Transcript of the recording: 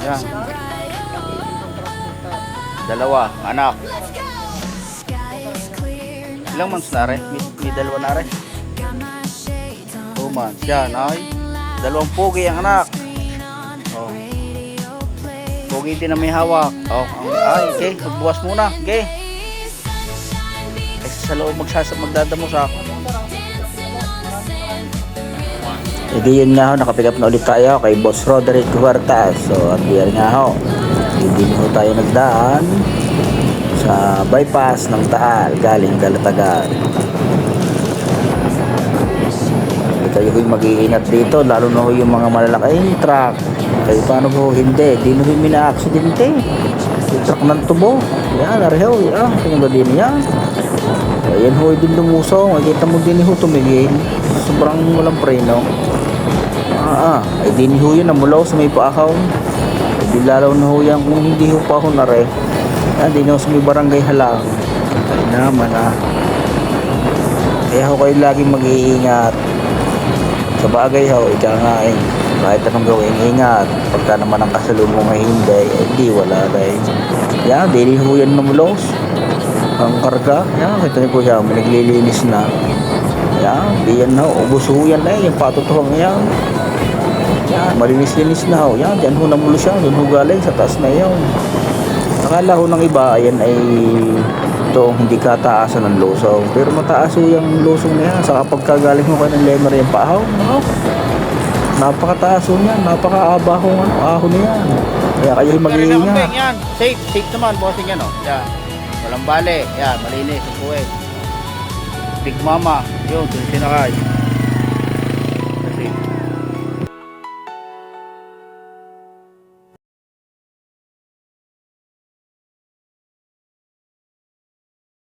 Yan. Dalawa, anak. Ilang months na rin? May dalawa na rin. 2 months. Yan, ay. Dalawang pogi ang anak. Oh. Pogi din na may hawak. Oh, ay, okay. Magbukas muna. Okay. Kasi sa loob magdadamo sa ako. Hindi yun nga ho, nakapick up na ulit tayo kay Boss Roderick Huertas. So, at yan nga ho, hindi ho tayo nagdaan sa bypass ng Taal, galing Galatagan. Tayo ho'y mag-iingat dito, lalo na ho yung mga malalaking truck. Kaya paano ho, hindi ho mina-aksidente. Yung truck ng tubo, yan, ariho, yan, tingnan din yan. Ayan ho, din lumusong, makikita mo din ho tumigil. Sobrang walang preno. Ay din ho yun, namulaw sa may paakaw. Ay di lalaw na ho yan kung hindi ho pa ho na rin. Di na ho sa may barangay Halang. Ay naman kaya ho kayo laging mag-iingat. Sa bagay ho, ika nga kahit anong gawin, ingat. Pagka naman ang kasalubong ay hindi, di wala rin. Yan, di ho yan namulaw. Ang karga, yan, kita niyo po siya, naglilinis na. Yan, di yan ho, ubos ho yan na yung patutuhang yan. Yan, malinis-linis na ho. Yan, dyan ho namulo siya. Doon ho galing sa taas na yun. Akala ho ng iba, ayan ay itong hindi kataasan ng lusong. Pero mataas ho yung lusong na yan. Sa kapag kagaling ho kayo ng lemer yung paahaw, no? Napakataas ho niyan. Napakaaba ho ng ahon na yan. Kaya kayo mag-iingat. Yan, safe naman, bossing yan, no? Yan, walang bali. Yan, malinis. Big Mama, yun, sinakay.